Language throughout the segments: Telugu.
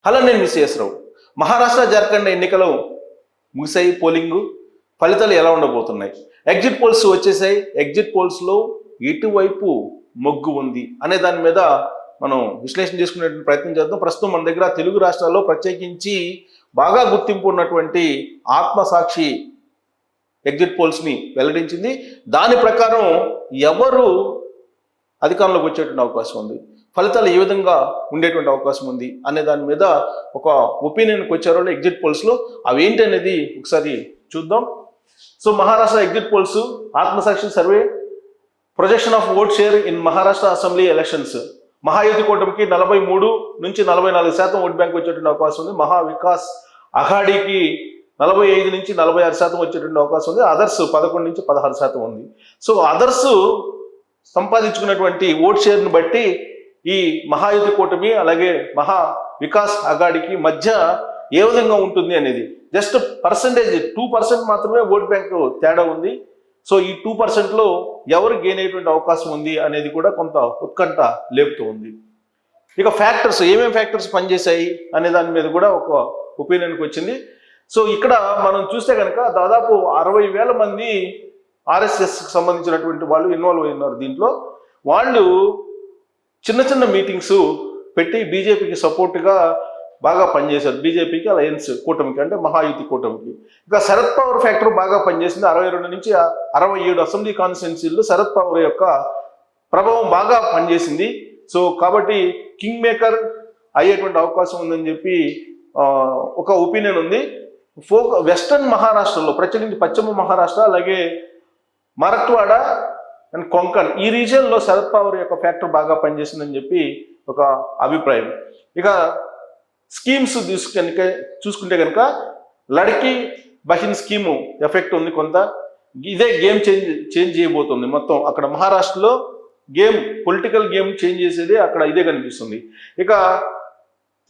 హలో, నేను మిస్ రావు. మహారాష్ట్ర జార్ఖండ్ ఎన్నికలు ముగిసాయి. పోలింగ్ ఫలితాలు ఎలా ఉండబోతున్నాయి? ఎగ్జిట్ పోల్స్ వచ్చేసాయి. ఎగ్జిట్ పోల్స్లో ఎటువైపు మొగ్గు ఉంది అనే దాని మీద మనం విశ్లేషణ చేసుకునే ప్రయత్నం చేద్దాం. ప్రస్తుతం మన దగ్గర తెలుగు రాష్ట్రాల్లో ప్రత్యేకించి బాగా గుర్తింపు ఉన్నటువంటి ఆత్మసాక్షి ఎగ్జిట్ పోల్స్ని వెల్లడించింది. దాని ప్రకారం ఎవరు అధికారంలోకి వచ్చేటువంటి అవకాశం ఉంది, ఫలితాలు ఏ విధంగా ఉండేటువంటి అవకాశం ఉంది అనే దాని మీద ఒక ఒపీనియన్కి వచ్చారో ఎగ్జిట్ పోల్స్లో అవి ఏంటి అనేది ఒకసారి చూద్దాం. So Maharashtra exit polls Aatmasakshi survey projection of vote share in Maharashtra assembly elections. Mahayuti కూటమికి 43 నుంచి 44% ఓట్ బ్యాంక్ వచ్చేటువంటి అవకాశం ఉంది. మహా వికాస్ అఘాడీకి 45 నుంచి 46% వచ్చేటువంటి అవకాశం ఉంది. అదర్స్ 11 నుంచి 16% ఉంది. సో అదర్స్ సంపాదించుకున్నటువంటి ఓట్ షేర్ని బట్టి ఈ మహాయుతి కూటమి అలాగే మహా వికాస్ అఘాడీకి మధ్య ఏ విధంగా ఉంటుంది అనేది జస్ట్ పర్సంటేజ్ 2% మాత్రమే ఓట్ బ్యాంక్ తేడా ఉంది. సో ఈ 2%లో ఎవరు గెయిన్ అయ్యేటువంటి అవకాశం ఉంది అనేది కూడా కొంత ఉత్కంఠ లేపుతూ ఉంది. ఇక ఫ్యాక్టర్స్, ఏమేమి ఫ్యాక్టర్స్ పనిచేశాయి అనే దాని మీద కూడా ఒక ఒపీనియన్కి వచ్చింది. సో ఇక్కడ మనం చూస్తే కనుక దాదాపు 60,000 మంది ఆర్ఎస్ఎస్కి సంబంధించినటువంటి వాళ్ళు ఇన్వాల్వ్ అయినారు దీంట్లో. వాళ్ళు చిన్న చిన్న మీటింగ్స్ పెట్టి బీజేపీకి సపోర్ట్గా బాగా పనిచేశారు. బీజేపీకి అలయన్స్ కూటమికి, అంటే మహాయుతి కూటమికి. ఇక శరద్ పవార్ ఫ్యాక్టర్ బాగా పనిచేసింది. 62 నుంచి 67 అసెంబ్లీ కాన్స్టిట్యున్సీల్లో శరద్ పవార్ యొక్క ప్రభావం బాగా పనిచేసింది. సో కాబట్టి కింగ్ మేకర్ అయ్యేటువంటి అవకాశం ఉందని చెప్పి ఒక ఒపీనియన్ ఉంది. వెస్టర్న్ మహారాష్ట్రలో, ప్రత్యేకించి పశ్చిమ మహారాష్ట్ర అలాగే మరాఠ్వాడ అండ్ కొంకణ్, ఈ రీజియన్లో శరద్ పవార్ యొక్క ఫ్యాక్టర్ బాగా పనిచేసిందని చెప్పి ఒక అభిప్రాయం. ఇక స్కీమ్స్ చూసుకుంటే కనుక లడ్కీ బహిన్ స్కీము ఎఫెక్ట్ ఉంది కొంత. ఇదే గేమ్ చేంజ్ చేయబోతుంది మొత్తం. అక్కడ మహారాష్ట్రలో పొలిటికల్ గేమ్ చేంజ్ చేసేది అక్కడ ఇదే కనిపిస్తుంది. ఇక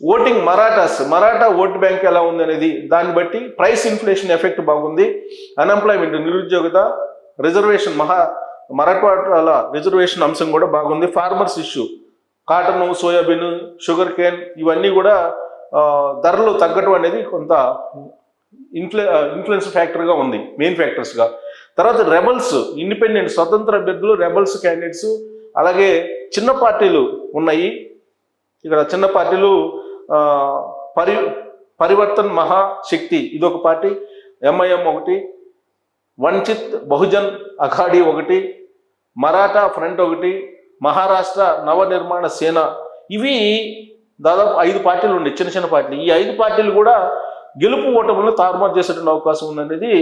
ఓటింగ్ మరాఠా ఓట్ బ్యాంక్ ఎలా ఉంది అనేది దాన్ని బట్టి ప్రైస్ ఇన్ఫ్లేషన్ ఎఫెక్ట్ బాగుంది. అన్ఎంప్లాయ్మెంట్, నిరుద్యోగత, రిజర్వేషన్, మరాఠవాడ రిజర్వేషన్ అంశం కూడా బాగుంది. Farmers issue, cotton, soybean, sugar cane, ఇవన్నీ కూడా ధరలు తగ్గటం అనేది కొంత ఇన్ఫ్లుయెన్స్ ఫ్యాక్టర్గా ఉంది, మెయిన్ ఫ్యాక్టర్స్గా. తర్వాత రెబల్స్, ఇండిపెండెంట్ స్వతంత్ర అభ్యర్థులు, రెబల్స్ క్యాండిడేట్స్, అలాగే చిన్న పార్టీలు ఉన్నాయి. ఇక్కడ చిన్న పార్టీలు పరివర్తన్ మహాశక్తి ఇదొక పార్టీ, ఎంఐఎం ఒకటి, వంచిత్ బహుజన్ అఘాడీ ఒకటి, మరాఠా ఫ్రంట్ ఒకటి, మహారాష్ట్ర నవనిర్మాణ సేన, ఇవి దాదాపు 5 పార్టీలు ఉండే చిన్న చిన్న పార్టీలు. ఈ 5 పార్టీలు కూడా గెలుపు ఓటములను తారుమారు చేసేటువంటి అవకాశం ఉందనేది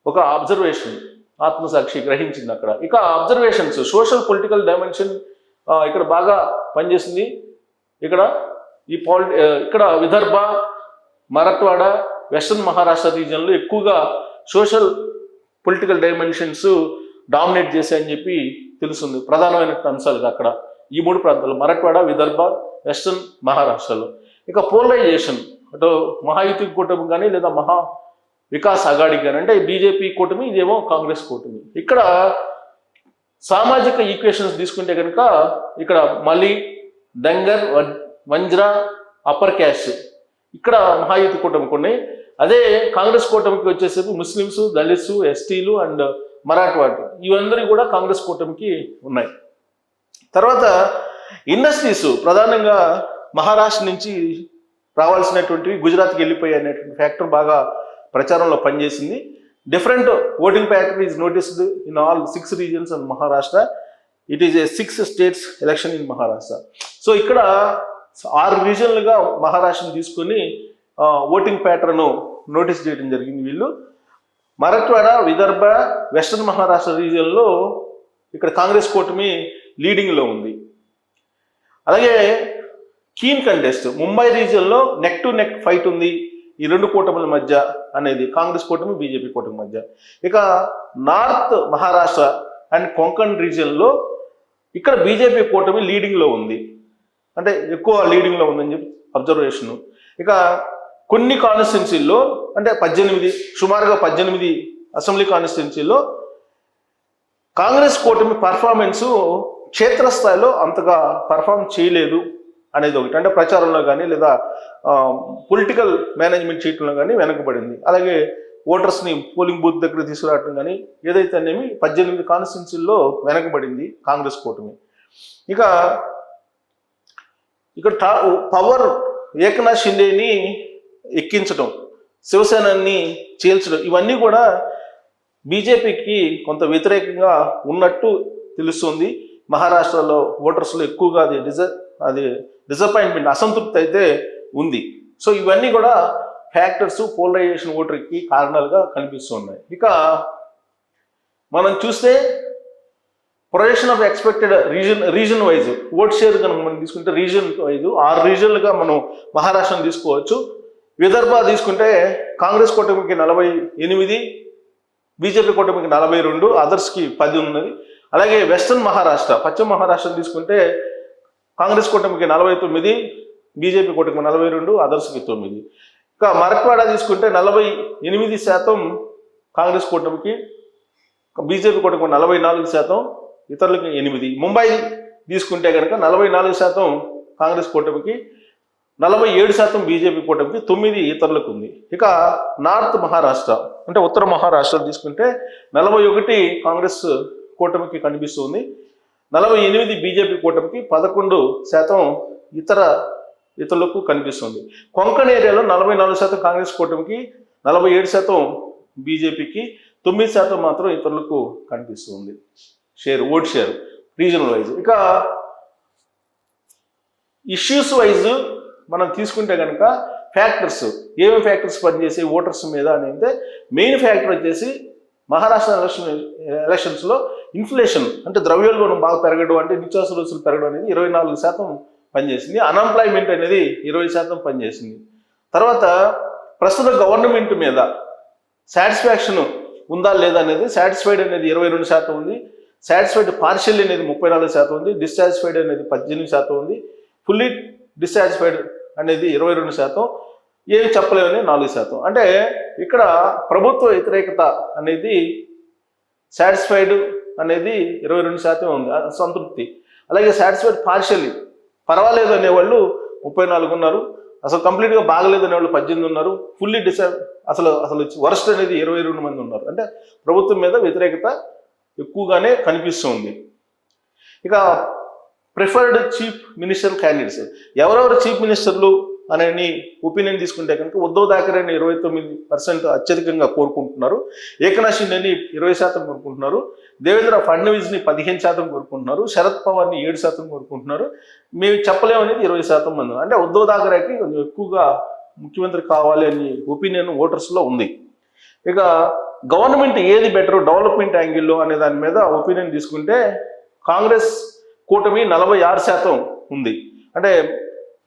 ఒక అబ్జర్వేషన్ ఆత్మసాక్షి గ్రహించింది అక్కడ. ఇక అబ్జర్వేషన్స్, సోషల్ పొలిటికల్ డైమెన్షన్ ఇక్కడ బాగా పనిచేసింది. ఇక్కడ విదర్భ, మరాఠ్వాడ, వెస్టర్న్ మహారాష్ట్ర రీజియన్లో ఎక్కువగా సోషల్ పొలిటికల్ డైమెన్షన్స్ డామినేట్ చేశాయని చెప్పి తెలుస్తుంది. ప్రధానమైన అంశాలుగా అక్కడ ఈ 3 ప్రాంతాలు, మరాఠ్వాడ, విదర్భ, వెస్టర్న్ మహారాష్ట్రలో. ఇక పోలరైజేషన్, అటు మహాయుతి కూటమి కానీ లేదా మహా వికాస్ అఘాడీ కానీ, అంటే బీజేపీ కూటమి, ఇదేమో కాంగ్రెస్ కూటమి. ఇక్కడ సామాజిక ఈక్వేషన్స్ తీసుకుంటే కనుక ఇక్కడ మలి, డంగర్, వంజ్రా, అప్పర్ క్యాస్ట్ ఇక్కడ మహాయుతి కూటమికి ఉన్నాయి. అదే కాంగ్రెస్ కూటమికి వచ్చేసరికి ముస్లిమ్స్, దళిత్స్, ఎస్టీలు అండ్ మరాఠవాడ, ఇవందరూ కూడా కాంగ్రెస్ కూటమికి ఉన్నాయి. తర్వాత ఇండస్ట్రీస్, ప్రధానంగా మహారాష్ట్ర నుంచి రావాల్సినటువంటివి గుజరాత్కి వెళ్ళిపోయాయి అనేటువంటి ఫ్యాక్టర్ బాగా ప్రచారంలో పనిచేసింది. Different voting pattern is noticed in all 6 regions and Maharashtra. It is a 6 states election in Maharashtra. So ఇక్కడ 6 రీజియన్లుగా మహారాష్ట్రను తీసుకొని ఓటింగ్ ప్యాటర్న్ నోటీస్ చేయడం జరిగింది వీళ్ళు. మరాఠ్వాడ, విదర్భ, వెస్టర్న్ మహారాష్ట్ర రీజియన్లో ఇక్కడ కాంగ్రెస్ కూటమి లీడింగ్లో ఉంది. అలాగే కీన్ కంటెస్ట్, ముంబై రీజియన్లో నెక్ టు నెక్ ఫైట్ ఉంది ఈ 2 కూటముల మధ్య అనేది, కాంగ్రెస్ కూటమి బీజేపీ కూటమి మధ్య. ఇక నార్త్ మహారాష్ట్ర అండ్ కొంకణ్ రీజియన్లో ఇక్కడ బీజేపీ కూటమి లీడింగ్లో ఉంది, అంటే ఎక్కువ లీడింగ్లో ఉందని చెప్పి అబ్జర్వేషను. ఇక కొన్ని కాన్స్టిట్యున్సీల్లో, అంటే సుమారుగా 18 అసెంబ్లీ కాన్స్టిట్యున్సీల్లో కాంగ్రెస్ కూటమి పర్ఫార్మెన్సు క్షేత్రస్థాయిలో అంతగా పర్ఫామ్ చేయలేదు అనేది ఒకటి. అంటే ప్రచారంలో కానీ లేదా పొలిటికల్ మేనేజ్మెంట్ చేయటంలో కానీ వెనకబడింది. అలాగే ఓటర్స్ని పోలింగ్ బూత్ దగ్గర తీసుకురావటం కానీ ఏదైతే అనేవి 18 కాన్స్టిట్యున్సీల్లో వెనకబడింది కాంగ్రెస్ కూటమి. ఇక పవర్ ఏకనాథ్ షిండేని ఎక్కించడం, శివసేనని చీల్చడం, ఇవన్నీ కూడా బీజేపీకి కొంత వ్యతిరేకంగా ఉన్నట్టు తెలుస్తుంది. మహారాష్ట్రలో ఓటర్స్లో ఎక్కువగా అది డిసప్పాయింట్మెంట్, అసంతృప్తి అయితే ఉంది. సో ఇవన్నీ కూడా ఫ్యాక్టర్స్ పోలరైజేషన్ ఓటర్కి కారణాలుగా కనిపిస్తున్నాయి. ఇక మనం చూస్తే projection of expected reason wise vote share కనుక మనం తీసుకుంటే రీజన్ వైజ్ 6 రీజన్లుగా మనం మహారాష్ట్రను తీసుకోవచ్చు. విదర్భ తీసుకుంటే కాంగ్రెస్ కూటమికి 48, బీజేపీ కూటమికి 42, అదర్స్కి 10 ఉన్నది. అలాగే వెస్టర్న్ మహారాష్ట్ర, పశ్చిమ మహారాష్ట్ర తీసుకుంటే కాంగ్రెస్ కూటమికి 49, బీజేపీ కూటమికి 42, అదర్స్కి 9. ఇక మరక్వాడ తీసుకుంటే 48% కాంగ్రెస్ కూటమికి, బీజేపీ కూటమికి 44%, ఇతరులకి 8. ముంబై తీసుకుంటే కనుక 44% కాంగ్రెస్ కూటమికి, 47% బీజేపీ కూటమికి, 9 ఇతరులకు ఉంది. ఇక నార్త్ మహారాష్ట్ర అంటే ఉత్తర మహారాష్ట్ర తీసుకుంటే 41 కాంగ్రెస్ కూటమికి కనిపిస్తుంది, 48 బీజేపీ కూటమికి, 11% ఇతరులకు కనిపిస్తుంది. కొంకణ్ ఏరియాలో 44% కాంగ్రెస్ కూటమికి, 47% బీజేపీకి, 9% మాత్రం ఇతరులకు కనిపిస్తుంది ఓట్ షేర్ రీజనల్ వైజ్. ఇక ఇష్యూస్ వైజ్ మనం తీసుకుంటే కనుక ఫ్యాక్టర్స్, ఏమేమి ఫ్యాక్టర్స్ పనిచేసే ఓటర్స్ మీద అని అంటే మెయిన్ ఫ్యాక్టర్ వచ్చేసి మహారాష్ట్ర ఎలక్షన్స్లో ఇన్ఫ్లేషన్ అంటే ద్రవ్యోల్బణం బాగా పెరగడం, అంటే నిత్యావసర వస్తువులు పెరగడం అనేది 24% పనిచేసింది. అన్ఎంప్లాయ్మెంట్ అనేది 20% పనిచేసింది. తర్వాత ప్రస్తుత గవర్నమెంట్ మీద సాటిస్ఫాక్షన్ ఉందా లేదా అనేది, సాటిస్ఫైడ్ అనేది 22% ఉంది, సాటిస్ఫైడ్ పార్షియల్ అనేది 34% ఉంది, డిస్సాటిస్ఫైడ్ అనేది 18% ఉంది, ఫుల్లీ డిస్సాటిస్ఫైడ్ అనేది 22%, ఏమి చెప్పలేమని 4%. అంటే ఇక్కడ ప్రభుత్వ వ్యతిరేకత అనేది సాటిస్ఫైడ్ అనేది 22% ఉంది, సంతృప్తి. అలాగే సాటిస్ఫైడ్ పార్షియల్లీ పర్వాలేదు అనేవాళ్ళు 34 ఉన్నారు, అసలు కంప్లీట్గా బాగలేదు అనేవాళ్ళు 18 ఉన్నారు, ఫుల్లీ అసలు వరస్ట్ అనేది 22 మంది ఉన్నారు. అంటే ప్రభుత్వం మీద వ్యతిరేకత ఎక్కువగానే కనిపిస్తుంది. ఇక ప్రిఫర్డ్ చీఫ్ మినిస్టర్ క్యాండిడేట్స్, ఎవరెవరు చీఫ్ మినిస్టర్లు అనే ఒపీనియన్ తీసుకుంటే కనుక ఉద్ధవ్ థాకరేని 29% అత్యధికంగా కోరుకుంటున్నారు, ఏకనాథ్ షిండేని 20% కోరుకుంటున్నారు, దేవేంద్ర ఫడ్నవీస్ని 15% కోరుకుంటున్నారు, శరద్ పవార్ని 7% కోరుకుంటున్నారు, మేము చెప్పలేమనేది 20% మంది. అంటే ఉద్ధవ్ థాకరేకి కొంచెం ఎక్కువగా ముఖ్యమంత్రి కావాలి అని ఒపీనియన్ ఓటర్స్లో ఉంది. ఇక గవర్నమెంట్ ఏది బెటర్ డెవలప్మెంట్ యాంగిల్లో అనే దాని మీద ఒపీనియన్ తీసుకుంటే కాంగ్రెస్ కూటమి 46% ఉంది. అంటే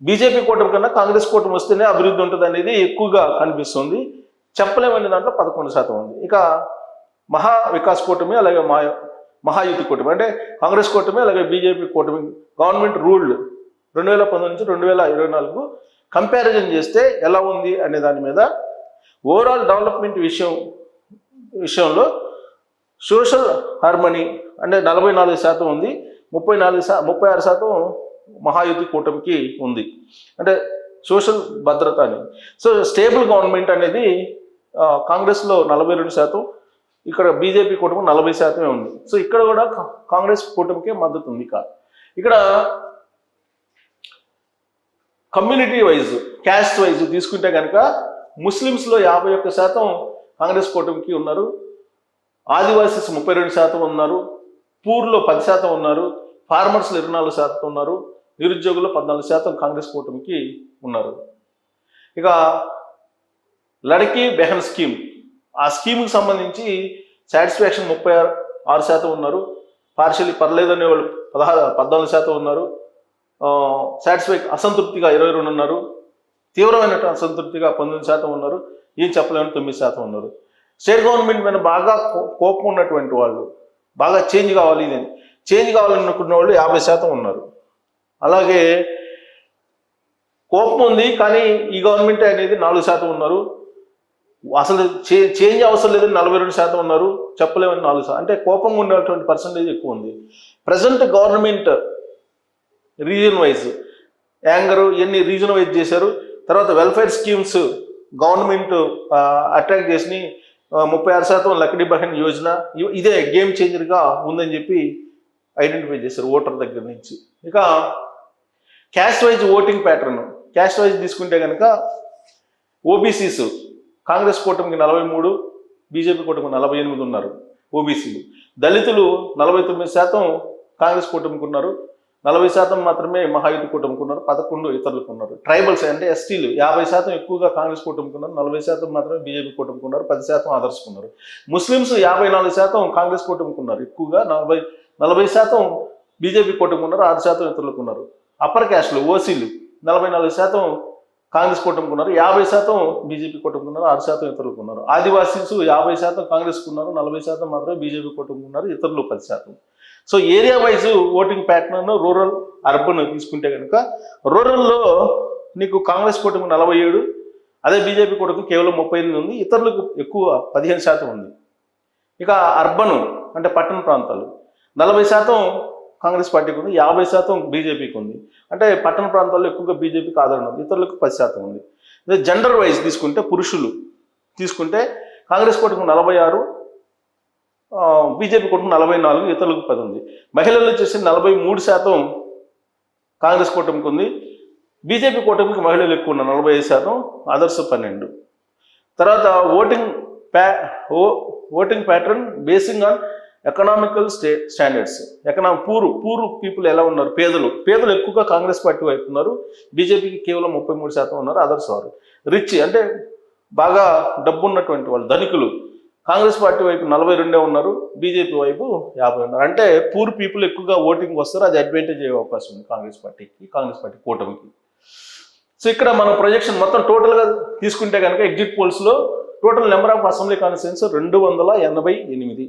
బీజేపీ కూటమి కన్నా కాంగ్రెస్ కూటమి వస్తేనే అభివృద్ధి ఉంటుంది అనేది ఎక్కువగా కనిపిస్తుంది. చెప్పలేమనే దాంట్లో 11% ఉంది. ఇక మహా వికాస్ కూటమి అలాగే మహాయుతి కూటమి అంటే కాంగ్రెస్ కూటమి అలాగే బీజేపీ కూటమి గవర్నమెంట్ రూల్డ్ 2019 నుంచి 2024 కంపారిజన్ చేస్తే ఎలా ఉంది అనే దాని మీద ఓవరాల్ డెవలప్మెంట్ విషయంలో సోషల్ హార్మనీ అంటే 44% ఉంది, 36% మహాయుతి కూటమికి ఉంది. అంటే సోషల్ భద్రత అని. సో స్టేబుల్ గవర్నమెంట్ అనేది కాంగ్రెస్లో 42%, ఇక్కడ బీజేపీ కూటమి 40% ఉంది. సో ఇక్కడ కూడా కాంగ్రెస్ కూటమికే మద్దతు ఉంది. ఇక్కడ కమ్యూనిటీ వైజ్ క్యాస్ట్ వైజ్ తీసుకుంటే కనుక ముస్లిమ్స్లో 51% కాంగ్రెస్ కూటమికి ఉన్నారు, ఆదివాసీస్ 32% ఉన్నారు, పూర్లో 10% ఉన్నారు, ఫార్మర్స్లో 24% ఉన్నారు, నిరుద్యోగులు 14% కాంగ్రెస్ కూటమికి ఉన్నారు. ఇక లడకీ బెహన్ స్కీమ్, ఆ స్కీమ్కి సంబంధించి సాటిస్ఫాక్షన్ 36% ఉన్నారు, పార్షియలీ పర్లేదు అనేవాళ్ళు 14% ఉన్నారు, అసంతృప్తిగా 22 ఉన్నారు, తీవ్రమైన అసంతృప్తిగా 19% ఉన్నారు, ఏం చెప్పలేమని 9% ఉన్నారు. స్టేట్ గవర్నమెంట్ మీద బాగా కోపం ఉన్నటువంటి వాళ్ళు, బాగా చేంజ్ కావాలి ఇదని చేంజ్ కావాలనుకున్న వాళ్ళు 50% ఉన్నారు. అలాగే కోపం ఉంది కానీ ఈ గవర్నమెంట్ అనేది 4% ఉన్నారు, అసలు చేంజ్ అవసరం లేదని 42% ఉన్నారు, చెప్పలేమని 4%. అంటే కోపంగా ఉండేటువంటి పర్సంటేజ్ ఎక్కువ ఉంది. Present government reason wise anger ఎన్ని రీజన్ వైజ్ చేశారు, తర్వాత వెల్ఫేర్ స్కీమ్స్ గవర్నమెంట్ అట్రాక్ట్ చేసి 36% లక్డీ బహన్ యోజన ఇదే గేమ్ చేంజర్గా ఉందని చెప్పి ఐడెంటిఫై చేశారు ఓటర్ దగ్గర నుంచి. ఇక caste wise voting pattern, caste wise తీసుకుంటే కనుక ఓబీసీస్ కాంగ్రెస్ కూటమికి 43, బీజేపీ కూటమికి 48 ఉన్నారు ఓబీసీలు. దళితులు 49% కాంగ్రెస్ కూటమికి ఉన్నారు, 40% మాత్రమే మహాయుతి కూటమికి ఉన్నారు, 11 ఇతరులకు ఉన్నారు. ట్రైబల్స్ అంటే ఎస్టీలు 50% ఎక్కువగా కాంగ్రెస్ కూటమికి ఉన్నారు, 40% మాత్రమే బీజేపీ కూటమికి ఉన్నారు, 10% అదర్స్కి ఉన్నారు. ముస్లిమ్స్ 54% కాంగ్రెస్ కూటమికి ఉన్నారు ఎక్కువగా, 40% బీజేపీ కూటమికి ఉన్నారు, 6% ఇతరులకు ఉన్నారు. అప్పర్ క్యాస్ట్లు ఓసీలు 44% కాంగ్రెస్ కూటమికి ఉన్నారు, 50% బీజేపీ కూటమికి ఉన్నారు, 6% ఇతరులకు ఉన్నారు. ఆదివాసీస్ 50% కాంగ్రెస్కి ఉన్నారు, 40% మాత్రమే బీజేపీ కూటమికి ఉన్నారు, ఇతరులు 10%. So area wise voting pattern rural urban తీసుకుంటే కనుక రూరల్లో నీకు కాంగ్రెస్ కూటమికి 47, అదే బీజేపీ కూటమికి కేవలం 38 ఉంది, ఇతరులకు ఎక్కువ 15% ఉంది. ఇక అర్బన్ అంటే పట్టణ ప్రాంతాలు 40% కాంగ్రెస్ పార్టీకి ఉంది, 50% బీజేపీకి ఉంది. అంటే పట్టణ ప్రాంతాల్లో ఎక్కువగా బీజేపీకి ఆదరణ ఉంది, ఇతరులకు 10% ఉంది. అదే జెండర్ వైజ్ తీసుకుంటే పురుషులు తీసుకుంటే కాంగ్రెస్ కూటమికి 46, బీజేపీ కూటమి 44, ఇతరులకు 10 ఉంది. మహిళలు వచ్చేసి 43% కాంగ్రెస్ కూటమికి ఉంది, బీజేపీ కూటమికి మహిళలు ఎక్కువ ఉన్నారు 45%, అదర్స్ 12. తర్వాత voting pattern basing on economical standards. Poor people ఎలా ఉన్నారు, పేదలు ఎక్కువగా కాంగ్రెస్ పార్టీ వైపు ఉన్నారు, బీజేపీకి కేవలం 33% ఉన్నారు, అదర్స్ వారు. రిచ్ అంటే బాగా డబ్బు ఉన్నటువంటి వాళ్ళు ధనికులు కాంగ్రెస్ పార్టీ వైపు 42 ఉన్నారు, బీజేపీ వైపు 50 ఉన్నారు. అంటే పూర్ పీపుల్ ఎక్కువగా ఓటింగ్ వస్తారు, అది అడ్వాంటేజ్ అయ్యే అవకాశం ఉంది కాంగ్రెస్ పార్టీ కూటమికి. సో ఇక్కడ మనం ప్రొజెక్షన్ మొత్తం టోటల్గా తీసుకుంటే కనుక ఎగ్జిట్ పోల్స్లో total number of assembly constituencies 288.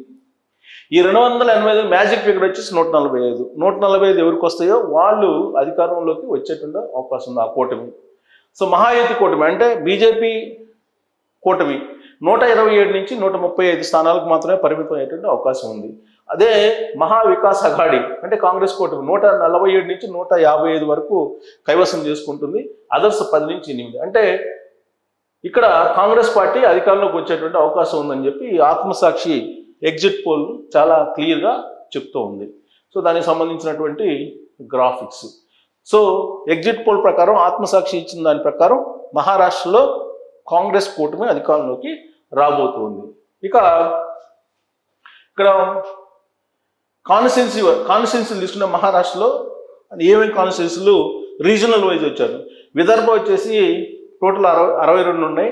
ఈ 285 మ్యాజిక్ ఫిగర్ వచ్చేసి 145. 145 ఎవరికి వస్తాయో వాళ్ళు అధికారంలోకి వచ్చేటువంటి అవకాశం ఉంది ఆ కూటమి. సో మహాయుతి కూటమి అంటే బీజేపీ కూటమి 127 నుంచి 135 స్థానాలకు మాత్రమే పరిమితం అయ్యేటువంటి అవకాశం ఉంది. అదే మహావికాస్ అఘాడి అంటే కాంగ్రెస్ కూటమి 147 నుంచి 155 వరకు కైవసం చేసుకుంటుంది, అదర్స్ 10 నుంచి 8. అంటే ఇక్కడ కాంగ్రెస్ పార్టీ అధికారంలోకి వచ్చేటువంటి అవకాశం ఉందని చెప్పి ఆత్మసాక్షి ఎగ్జిట్ పోల్ చాలా క్లియర్గా చెప్తూ ఉంది. సో దానికి సంబంధించినటువంటి గ్రాఫిక్స్. సో ఎగ్జిట్ పోల్ ప్రకారం ఆత్మసాక్షి ఇచ్చిన దాని ప్రకారం మహారాష్ట్రలో కాంగ్రెస్ కూటమి అధికారంలోకి రాబోతుంది. ఇక ఇక్కడ కాన్స్టిట్యున్సీలు తీసుకున్న మహారాష్ట్రలో ఏమేమి కాన్స్టిట్యున్సీలు రీజనల్ వైజ్ వచ్చారు. విదర్భ వచ్చేసి టోటల్ 62 ఉన్నాయి,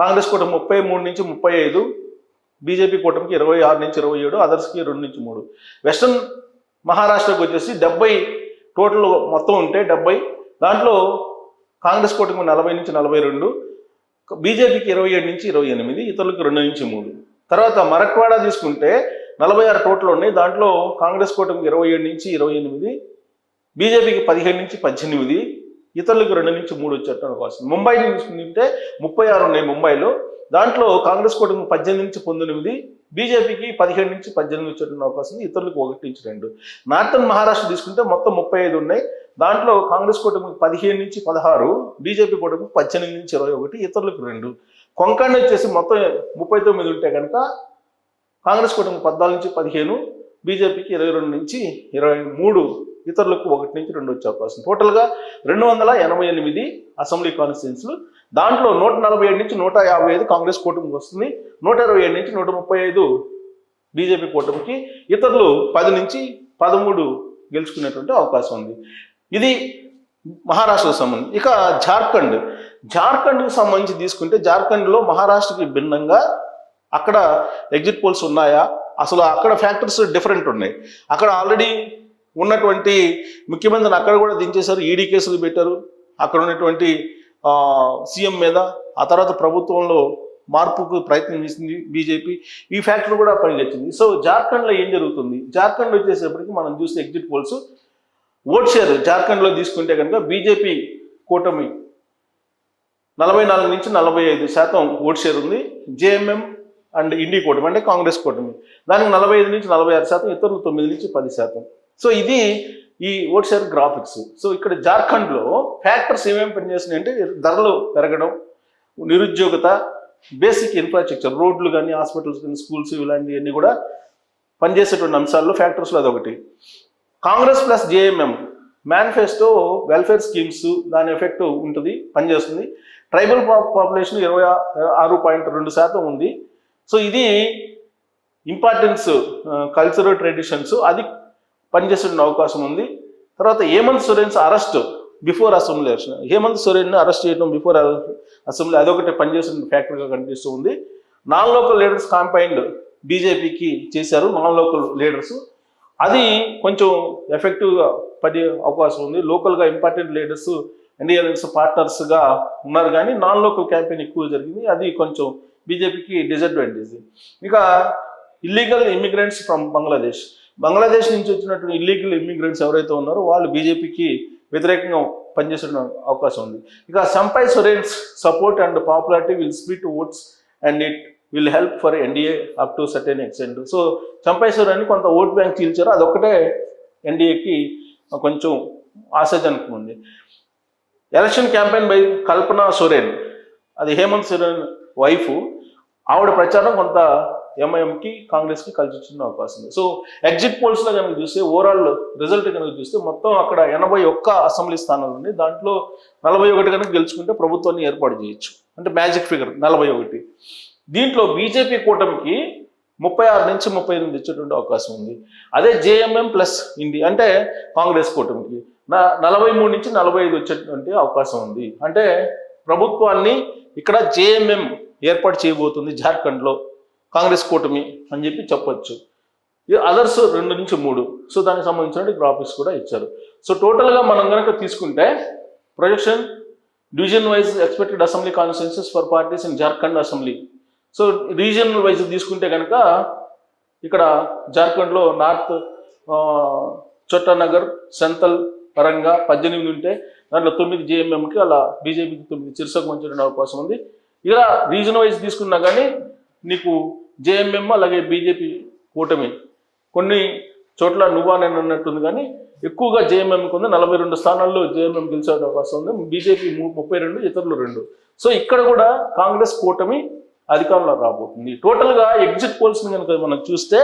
కాంగ్రెస్ కూటమి 33 నుంచి 35, బీజేపీ కూటమికి 26 నుంచి 27, అదర్స్కి 2 నుంచి 3. వెస్టర్న్ మహారాష్ట్రకు వచ్చేసి 70 టోటల్ మొత్తం ఉంటే 70, దాంట్లో కాంగ్రెస్ కూటమికి 40 నుంచి 42, బీజేపీకి 27 నుంచి 28, ఇతరులకు 2 నుంచి 3. తర్వాత మరట్వాడా తీసుకుంటే 46 టోటల్ ఉన్నాయి, దాంట్లో కాంగ్రెస్ కూటమికి 27 నుంచి 28, బీజేపీకి 15 నుంచి 18, ఇతరులకు 2 నుంచి 3 వచ్చేట అవకాశం. ముంబై తీసుకుంటే 36 ఉన్నాయి ముంబైలో, దాంట్లో కాంగ్రెస్ కూటమికి 18 నుంచి 19, బీజేపీకి 15 నుంచి 18 వచ్చేటువంటి అవకాశం ఉంది, ఇతరులకు 1 నుంచి 2. నార్థన్ మహారాష్ట్ర తీసుకుంటే మొత్తం 35 ఉన్నాయి, దాంట్లో కాంగ్రెస్ కూటమికి 15 నుంచి 16, బీజేపీ కూటమికి 18 నుంచి 21, ఇతరులకు 2. కొంకణ్ వచ్చేసి మొత్తం 39 ఉంటే కనుక కాంగ్రెస్ కూటమికి 14 నుంచి 15, బీజేపీకి 22 నుంచి 23, ఇతరులకు 1 నుంచి 2 వచ్చే అవకాశం. టోటల్గా 288 అసెంబ్లీ కాన్స్టిట్యున్సీలు, దాంట్లో 147 నుంచి 155 కాంగ్రెస్ కూటమికి వస్తుంది, 127 నుంచి 135 బీజేపీ కూటమికి, ఇతరులు 10 నుంచి 13 గెలుచుకునేటువంటి అవకాశం ఉంది. ఇది మహారాష్ట్రకు సంబంధించి. ఇక జార్ఖండ్కి సంబంధించి తీసుకుంటే జార్ఖండ్లో మహారాష్ట్రకి భిన్నంగా అక్కడ ఎగ్జిట్ పోల్స్ ఉన్నాయా, అసలు అక్కడ ఫ్యాక్టర్స్ డిఫరెంట్ ఉన్నాయి. అక్కడ ఆల్రెడీ ఉన్నటువంటి ముఖ్యమంత్రిని అక్కడ కూడా దించేశారు, ఈడీ కేసులు పెట్టారు అక్కడ ఉన్నటువంటి సీఎం మీద. ఆ తర్వాత ప్రభుత్వంలో మార్పుకు ప్రయత్నం చేసింది బీజేపీ, ఈ ఫ్యాక్టర్ కూడా పనిచేసింది. సో జార్ఖండ్లో ఏం జరుగుతుంది, జార్ఖండ్ వచ్చేసేపటికి మనం చూస్తే ఎగ్జిట్ పోల్స్ ఓట్ షేర్ జార్ఖండ్లో తీసుకుంటే కనుక బీజేపీ కూటమి 44 నుంచి 45% ఓట్ షేర్ ఉంది, జేఎంఎం అండ్ ఇండి కూటమి అంటే కాంగ్రెస్ కూటమి దానికి 45 నుంచి 46%, ఇతరులు 9 నుంచి 10%. సో ఇది ఈ ఓట్ షేర్ గ్రాఫిక్స్. సో ఇక్కడ జార్ఖండ్లో ఫ్యాక్టర్స్ ఏమేమి పనిచేస్తున్నాయి అంటే ధరలు పెరగడం, నిరుద్యోగత, బేసిక్ ఇన్ఫ్రాస్ట్రక్చర్, రోడ్లు కానీ, హాస్పిటల్స్ కానీ, స్కూల్స్, ఇలాంటివన్నీ కూడా పనిచేసేటువంటి అంశాల్లో ఫ్యాక్టర్స్లో అదొకటి. Congress plus JMM manifesto welfare schemes, దాని ఎఫెక్ట్ ఉంటుంది, పనిచేస్తుంది. ట్రైబల్ పాపులేషన్ 26.2% ఉంది. సో ఇది ఇంపార్టెన్స్, కల్చరల్ ట్రెడిషన్స్, అది పనిచేసే అవకాశం ఉంది. తర్వాత Hemant Soren's arrest before assembly election, Hemant Soren arrest చేయడం బిఫోర్ అసెంబ్లీ, అదొకటి పనిచేసిన ఫ్యాక్టర్గా కనిపిస్తూ ఉంది. నాన్ లోకల్ లీడర్స్ కాంపైన్డ్ బీజేపీకి చేశారు, నాన్ లోకల్ లీడర్స్, అది కొంచెం ఎఫెక్టివ్గా పడే అవకాశం ఉంది. లోకల్గా ఇంపార్టెంట్ లీడర్స్ ఎన్డీఎల్ఎస్ పార్ట్నర్స్గా ఉన్నారు, కానీ నాన్ లోకల్ క్యాంపెయిన్ ఎక్కువ జరిగింది, అది కొంచెం బీజేపీకి డిసడ్వాంటేజ్. ఇక ఇల్లీగల్ ఇమిగ్రెంట్స్ ఫ్రమ్ బంగ్లాదేశ్ నుంచి వచ్చినటువంటి ఇల్లీగల్ ఇమిగ్రెంట్స్ ఎవరైతే ఉన్నారో వాళ్ళు బీజేపీకి వ్యతిరేకంగా పనిచేసే అవకాశం ఉంది. ఇక Champai Soren's support and popularity will split votes and it will help for NDA up to certain extent. So Champai Soren కొంత ఓట్ బ్యాంక్ చీల్చారు, అదొక్కటే ఎన్డీఏకి కొంచెం ఆశాజనకం ఉంది. Election campaign by Kalpana Soren, అది హేమంత్ సోరెన్ వైఫ్, ఆవిడ ప్రచారం కొంత ఎంఐఎంకి, కాంగ్రెస్కి కలిసి వచ్చిన అవకాశం ఉంది. సో ఎగ్జిట్ పోల్స్లో కనుక చూస్తే, ఓవరాల్ రిజల్ట్ కనుక చూస్తే, మొత్తం అక్కడ 81 అసెంబ్లీ స్థానాలు ఉన్నాయి. దాంట్లో 41 కనుక గెలుచుకుంటే ప్రభుత్వాన్ని ఏర్పాటు చేయొచ్చు, అంటే మ్యాజిక్ ఫిగర్ 41. దీంట్లో బీజేపీ కూటమికి 36 నుంచి 38 ఇచ్చేటువంటి అవకాశం ఉంది. అదే జేఎంఎం ప్లస్ ఇండి అంటే కాంగ్రెస్ కూటమికి 43 నుంచి 45 వచ్చేటువంటి అవకాశం ఉంది. అంటే ప్రభుత్వాన్ని ఇక్కడ జేఎంఎం ఏర్పాటు చేయబోతుంది జార్ఖండ్లో, కాంగ్రెస్ కూటమి అని చెప్పి చెప్పొచ్చు. అదర్స్ 2 నుంచి 3. సో దానికి సంబంధించిన గ్రాఫిక్స్ కూడా ఇచ్చారు. సో టోటల్గా మనం కనుక తీసుకుంటే projection division wise expected assembly constituencies for parties in Jharkhand assembly. So regional wise తీసుకుంటే కనుక ఇక్కడ జార్ఖండ్లో నార్త్ చోటానగర్, సంతల్ పరంగా 18 ఉంటే దాంట్లో 9 జేఎంఎంకి, అలా బీజేపీకి 9 చిరుసకు మంచి అవకాశం ఉంది. ఇలా రీజన్ వైజ్ తీసుకున్నా కానీ నీకు జేఎంఎం అలాగే బీజేపీ కూటమి కొన్ని చోట్ల నువ్వా నేను అన్నట్టుంది, కానీ ఎక్కువగా జేఎంఎంకి ఉంది. 42 స్థానాల్లో జేఎంఎం గెలిచే అవకాశం ఉంది, బీజేపీ 32, ఇతరులు 2. సో ఇక్కడ కూడా కాంగ్రెస్ కూటమి అధికారంలో రాబోతుంది. టోటల్గా ఎగ్జిట్ పోల్స్ని కనుక మనం చూస్తే,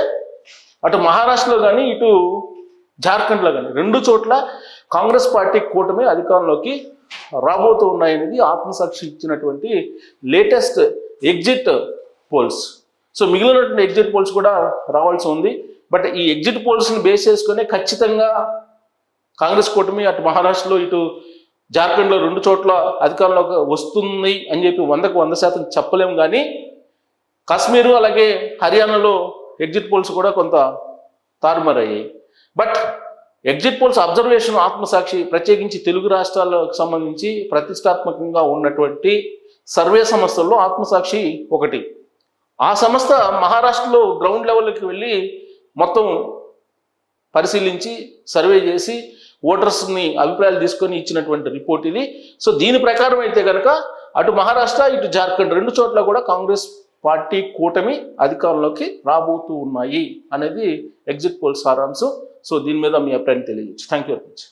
అటు మహారాష్ట్రలో కానీ ఇటు జార్ఖండ్లో కానీ 2 చోట్ల కాంగ్రెస్ పార్టీ కూటమి అధికారంలోకి రాబోతూ ఉన్నాయనేది ఆత్మసాక్షి ఇచ్చినటువంటి లేటెస్ట్ ఎగ్జిట్ పోల్స్. సో మిగిలినటువంటి ఎగ్జిట్ పోల్స్ కూడా రావాల్సి ఉంది. బట్ ఈ ఎగ్జిట్ పోల్స్ని బేస్ చేసుకునే ఖచ్చితంగా కాంగ్రెస్ కూటమి అటు మహారాష్ట్రలో ఇటు జార్ఖండ్లో 2 చోట్ల అధికారంలోకి వస్తుంది అని చెప్పి 100కు 100% చెప్పలేము. కానీ కాశ్మీరు అలాగే హర్యానాలో ఎగ్జిట్ పోల్స్ కూడా కొంత తారుమారయ్యాయి. బట్ ఎగ్జిట్ పోల్స్ అబ్జర్వేషన్ ఆత్మసాక్షి ప్రత్యేకించి తెలుగు రాష్ట్రాలకు సంబంధించి ప్రతిష్టాత్మకంగా ఉన్నటువంటి సర్వే సంస్థల్లో ఆత్మసాక్షి ఒకటి. ఆ సంస్థ మహారాష్ట్రలో గ్రౌండ్ లెవెల్కి వెళ్ళి మొత్తం పరిశీలించి సర్వే చేసి ఓటర్స్ని అభిప్రాయాలు తీసుకొని ఇచ్చినటువంటి రిపోర్ట్ ఇది. సో దీని ప్రకారం అయితే కనుక అటు మహారాష్ట్ర ఇటు జార్ఖండ్ 2 చోట్ల కూడా కాంగ్రెస్ పార్టీ కూటమి అధికారంలోకి రాబోతూ ఉన్నాయి అనేది ఎగ్జిట్ పోల్ సారాంశం. సో దీని మీద మీ అభిప్రాయం తెలియజేయచ్చు. Thank you very much.